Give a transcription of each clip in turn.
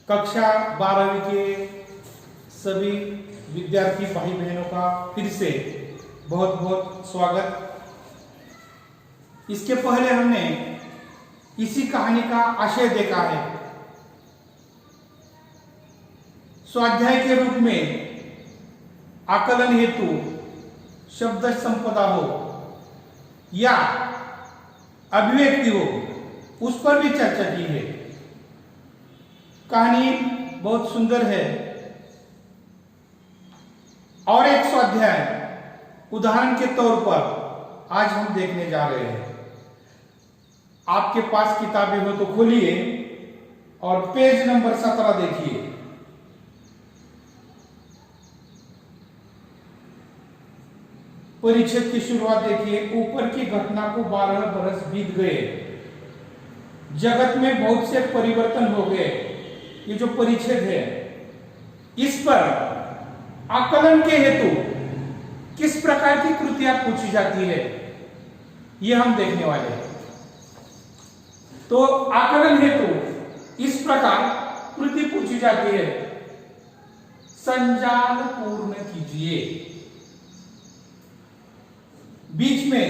कक्षा 12वीं के सभी विद्यार्थी भाई बहनों का फिर से बहुत बहुत स्वागत। इसके पहले हमने इसी कहानी का आशय देखा है। स्वाध्याय के रूप में आकलन हेतु शब्द संपदा हो या अभिव्यक्ति हो, उस पर भी चर्चा की है। कहानी बहुत सुंदर है। और एक स्वाध्याय उदाहरण के तौर पर आज हम देखने जा रहे हैं। आपके पास किताबें हो तो खोलिए और पेज नंबर 17 देखिए। परिच्छेद की शुरुआत देखिए। ऊपर की घटना को 12 बरस बीत गए, जगत में बहुत से परिवर्तन हो गए। ये जो परिच्छेद है, इस पर आकलन के हेतु किस प्रकार की कृतियां पूछी जाती है, ये हम देखने वाले हैं। तो आकलन हेतु इस प्रकार कृति पूछी जाती है। संजाल पूर्ण कीजिए। बीच में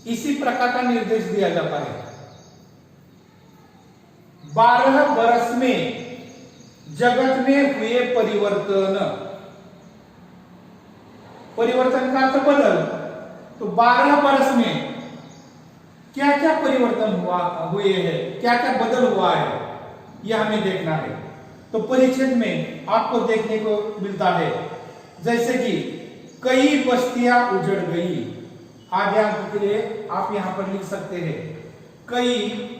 इसी प्रकार का निर्देश दिया जाता है। 12 बरस में जगत में हुए परिवर्तन। परिवर्तन का अर्थ बदल। तो 12 बरस में क्या क्या परिवर्तन हुए हैं, क्या क्या बदल हुआ है, यह हमें देखना है। तो परिच्छेद में आपको देखने को मिलता है जैसे कि कई बस्तियां उजड़ गई। आगे के लिए आप यहां पर लिख सकते हैं कई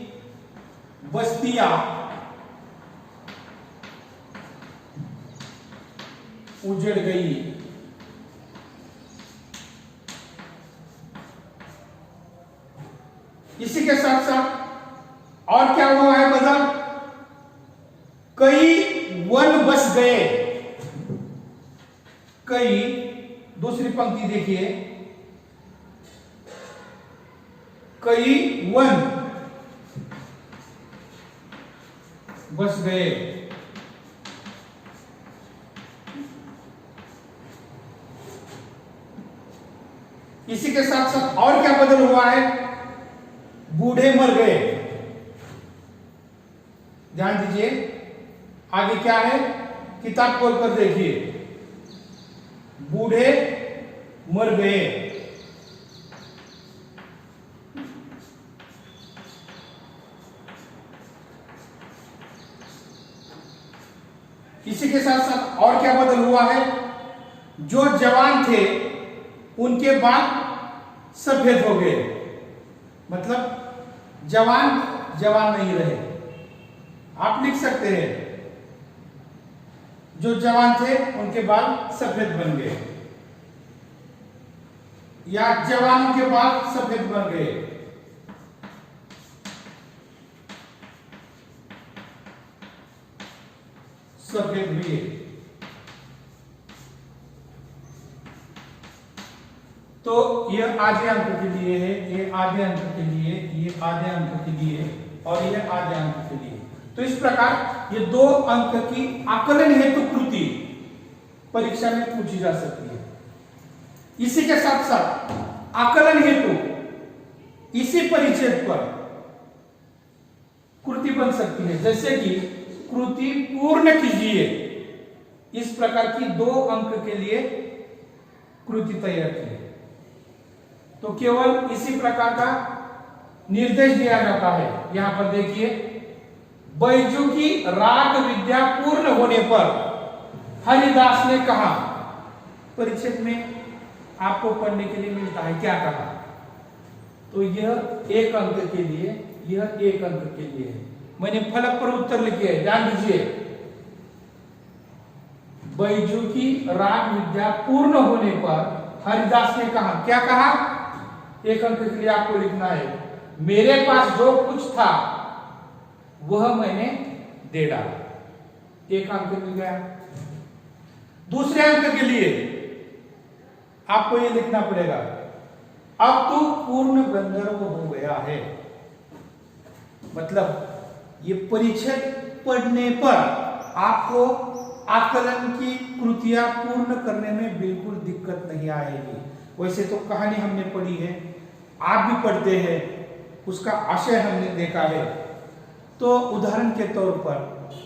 बस्तियां उजड़ गई। इसी के साथ साथ और क्या हुआ है बदल? कई वन बस गए। कई, दूसरी पंक्ति देखिए, कई वन बस गए। इसी के साथ साथ और क्या बदल हुआ है? बूढ़े मर गए। ध्यान दीजिए, आगे क्या है, किताब खोलकर देखिए। बूढ़े मर गए। इसी के साथ साथ और क्या बदल हुआ है? जो जवान थे उनके बाल सफेद हो गए। मतलब जवान नहीं रहे। आप लिख सकते हैं जो जवान थे उनके बाल सफेद बन गए, या जवानों के बाल सफेद बन गए। सफेद हुए। तो यह आधे अंक के लिए है, ये आधे अंक के लिए, ये आधे अंक के लिए और यह आधे अंक के लिए। तो इस प्रकार ये 2 अंक की आकलन हेतु कृति परीक्षा में पूछी जा सकती है। इसी के साथ साथ आकलन हेतु इसी परिच्छेद पर कृति बन सकती है, जैसे कि कृति पूर्ण कीजिए। इस प्रकार की 2 अंक के लिए कृति तैयार की। तो केवल इसी प्रकार का निर्देश दिया जाता है। यहां पर देखिए, बैजू की राग विद्या पूर्ण होने पर हरिदास ने कहा। परिच्छेद में आपको पढ़ने के लिए मिलता है क्या कहा। तो यह 1 अंक के लिए, यह 1 अंक के लिए है। मैंने फलक पर उत्तर लिखे है, ध्यान दीजिए। बैजू की राग विद्या पूर्ण होने पर हरिदास ने कहा। क्या कहा? 1 अंक के लिए आपको लिखना है, मेरे पास जो कुछ था वह मैंने दे डाला। 1 अंक मिल गया। दूसरे अंक के लिए आपको यह लिखना पड़ेगा, अब तो पूर्ण गंधर्व हो गया है। मतलब ये परिच्छेद पढ़ने पर आपको आकलन की कृतियां पूर्ण करने में बिल्कुल दिक्कत नहीं आएगी। वैसे तो कहानी हमने पढ़ी है, आप भी पढ़ते हैं, उसका आशय हमने देखा है। तो उदाहरण के तौर पर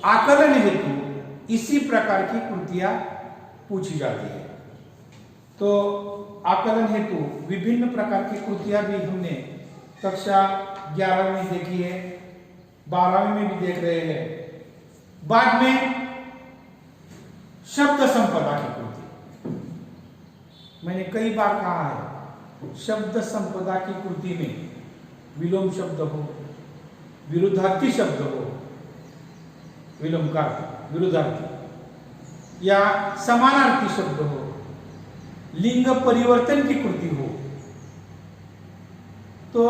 आकलन हेतु इसी प्रकार की कृतियां पूछी जाती है। तो आकलन हेतु विभिन्न प्रकार की कृतियां भी हमने कक्षा 11वीं में देखी है, 12वीं में भी देख रहे हैं। बाद में शब्द संपदा की कृति, मैंने कई बार कहा है, शब्द संपदा की कृति में विलोम शब्द हो, विरुद्धार्थी शब्द हो, विलोमकार विरुद्धार्थी, या समानार्थी शब्द हो, लिंग परिवर्तन की कृति हो, तो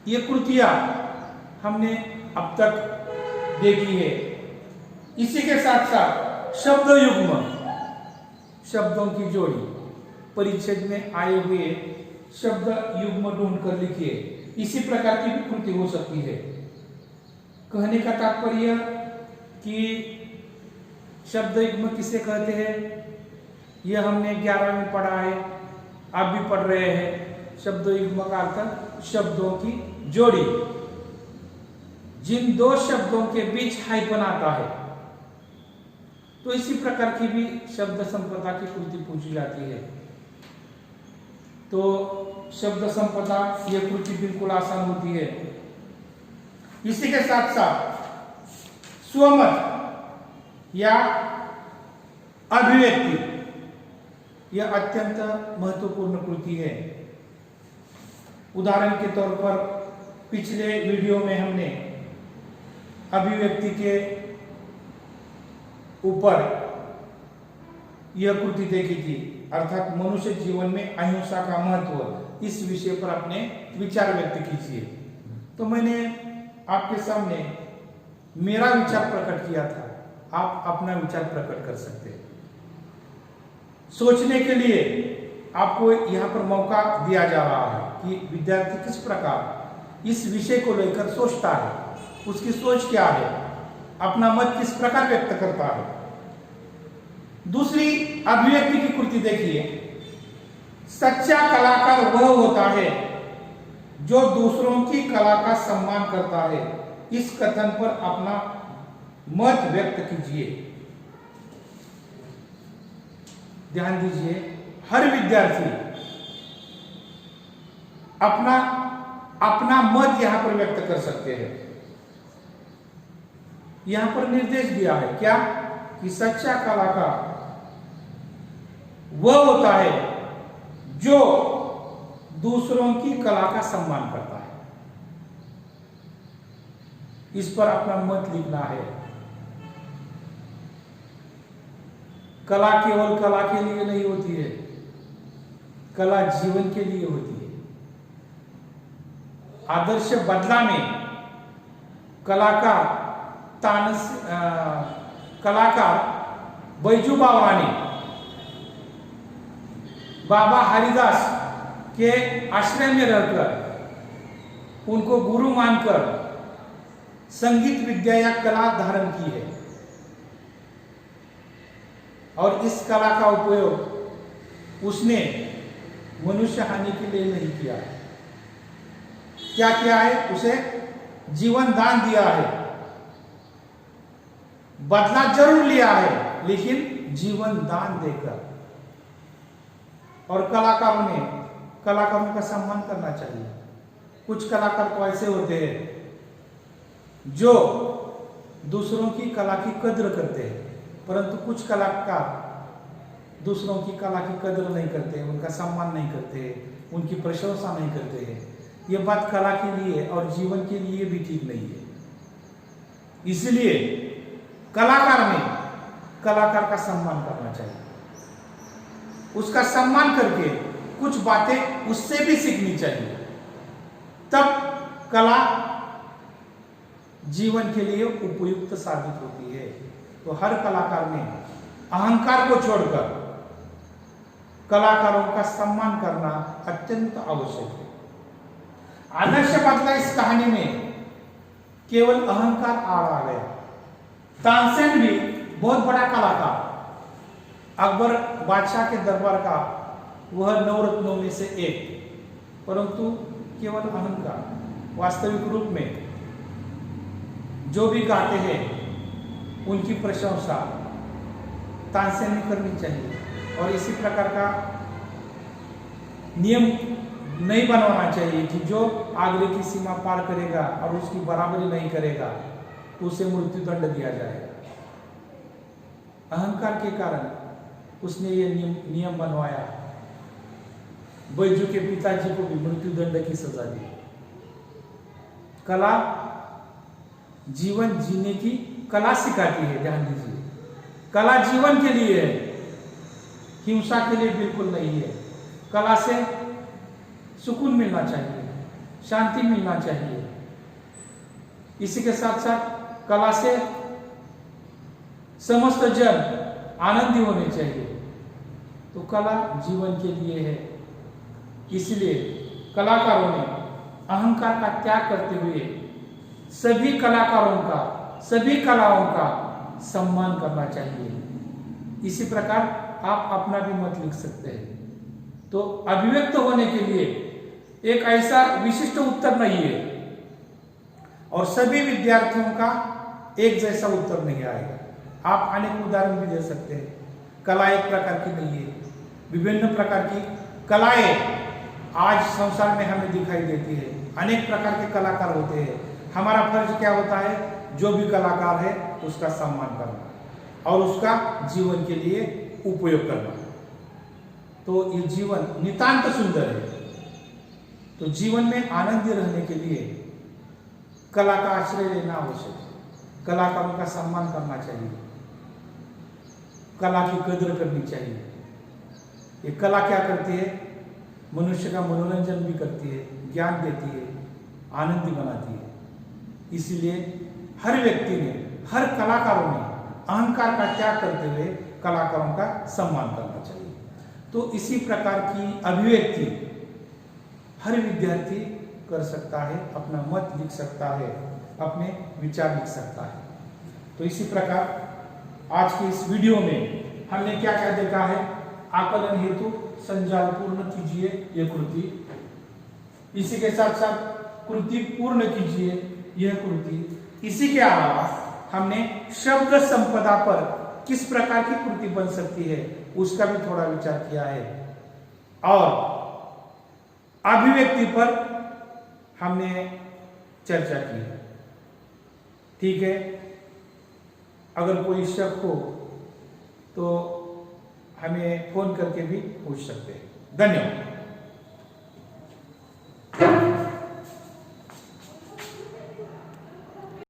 ये कृतियां हमने अब तक देखी है। इसी के साथ साथ शब्द युग्म, शब्दों की जोड़ी, परिच्छेद में आए हुए शब्द युग्म ढूंढ कर लिखिए, इसी प्रकार की भी कृति हो सकती है। कहने का तात्पर्य कि शब्द युग्म किसे कहते हैं, यह हमने 11वीं में पढ़ा है, आप भी पढ़ रहे हैं। शब्द युग्म का अर्थ शब्दों की जोड़ी, जिन दो शब्दों के बीच हाइफन आता है। तो इसी प्रकार की भी शब्द संपदा की कृति पूछी जाती है। तो शब्द संपदा यह कृति बिल्कुल आसान होती है। इसी के साथ साथ स्वमत या अभिव्यक्ति, यह अत्यंत महत्वपूर्ण कृति है। उदाहरण के तौर पर पिछले वीडियो में हमने अभिव्यक्ति के ऊपर यह कृति देखी थी, अर्थात मनुष्य जीवन में अहिंसा का महत्व, इस विषय पर अपने विचार व्यक्त कीजिए। तो मैंने आपके सामने मेरा विचार प्रकट किया था, आप अपना विचार प्रकट कर सकते हैं। सोचने के लिए आपको यहाँ पर मौका दिया जा रहा है कि विद्यार्थी किस प्रकार इस विषय को लेकर सोचता है, उसकी सोच क्या है, अपना मत किस प्रकार व्यक्त करता है। दूसरी अभिव्यक्ति की कृति देखिए, सच्चा कलाकार वह होता है जो दूसरों की कला का सम्मान करता है। इस कथन पर अपना मत व्यक्त कीजिए। ध्यान दीजिए, हर विद्यार्थी अपना मत यहां पर व्यक्त कर सकते हैं। यहां पर निर्देश दिया है क्या, कि सच्चा कलाकार वह होता है जो दूसरों की कला का सम्मान करता है। इस पर अपना मत लिखना है। कला केवल कला के लिए नहीं होती है, कला जीवन के लिए होती है। आदर्श बदला में कलाकार बैजू बावरानी बाबा हरिदास के आश्रय में रहकर उनको गुरु मानकर संगीत विद्या या कला धारण की है, और इस कला का उपयोग उसने मनुष्य हानि के लिए नहीं किया है। क्या किया है, उसे जीवन दान दिया है, बदला जरूर लिया है, लेकिन जीवन दान देकर। और कलाकारों का सम्मान करना चाहिए। कुछ कलाकार तो ऐसे होते हैं जो दूसरों की कला की कद्र करते हैं, परंतु कुछ कलाकार दूसरों की कला की कद्र नहीं करते, उनका सम्मान नहीं करते, उनकी प्रशंसा नहीं करते हैं। यह बात कला के लिए और जीवन के लिए भी ठीक नहीं है। इसलिए कलाकार का सम्मान करना चाहिए, उसका सम्मान करके कुछ बातें उससे भी सीखनी चाहिए, तब कला जीवन के लिए उपयुक्त साबित होती है। तो हर कलाकार ने अहंकार को छोड़कर कलाकारों का सम्मान करना अत्यंत आवश्यक है। आदर्श बदला इस कहानी में केवल अहंकार आ गया। तानसेन भी बहुत बड़ा कलाकार, अकबर बादशाह के दरबार का वह नवरत्नों में से एक, परंतु केवल अहंकार। वास्तविक रूप में जो भी गाते हैं उनकी प्रशंसा तानसेन में करनी चाहिए, और इसी प्रकार का नियम नहीं बनवाना चाहिए कि जो आगे की सीमा पार करेगा और उसकी बराबरी नहीं करेगा तो उसे मृत्युदंड दिया जाएगा। अहंकार के कारण उसने ये नियम बनवाया। बैजू के पिताजी को भी मृत्युदंड की सजा दी। कला जीवन जीने की कला सिखाती है, ध्यान दीजिए। कला जीवन के लिए है, हिंसा के लिए बिल्कुल नहीं है। कला से सुकून मिलना चाहिए, शांति मिलना चाहिए। इसी के साथ साथ कला से समस्त जन आनंदी होने चाहिए। तो कला जीवन के लिए है, इसलिए कलाकारों ने अहंकार का त्याग करते हुए सभी कलाकारों का, सभी कलाओं का सम्मान करना चाहिए। इसी प्रकार आप अपना भी मत लिख सकते हैं। तो अभिव्यक्त होने के लिए एक ऐसा विशिष्ट उत्तर नहीं है, और सभी विद्यार्थियों का एक जैसा उत्तर नहीं आएगा। आप अनेक उदाहरण भी दे सकते हैं। कला एक प्रकार की नहीं है, विभिन्न प्रकार की कलाएं आज संसार में हमें दिखाई देती है। अनेक प्रकार के कलाकार होते हैं। हमारा फर्ज क्या होता है? जो भी कलाकार है उसका सम्मान करना और उसका जीवन के लिए उपयोग करना। तो ये जीवन नितांत सुंदर है। तो जीवन में आनंदी रहने के लिए कला का आश्रय लेना आवश्यक है। कलाकारों का सम्मान करना चाहिए, कला की कदर करनी चाहिए। ये कला क्या करती है? मनुष्य का मनोरंजन भी करती है, ज्ञान देती है, आनंदी बनाती है। इसलिए हर व्यक्ति ने, हर कलाकारों ने अहंकार का त्याग करते हुए कलाकारों का सम्मान करना चाहिए। तो इसी प्रकार की अभिव्यक्ति हर विद्यार्थी कर सकता है, अपना मत लिख सकता है, अपने विचार लिख सकता है। तो इसी प्रकार आज के इस वीडियो में हमने क्या क्या देखा है? आकलन हेतु संजाल पूर्ण कीजिए यह कृति, इसी के साथ साथ कृति पूर्ण कीजिए यह कृति। इसी के अलावा हमने शब्द संपदा पर किस प्रकार की कृति बन सकती है उसका भी थोड़ा विचार किया है, और अभिव्यक्ति पर हमने चर्चा की। ठीक है, अगर कोई शक हो तो हमें फोन करके भी पूछ सकते हैं। धन्यवाद।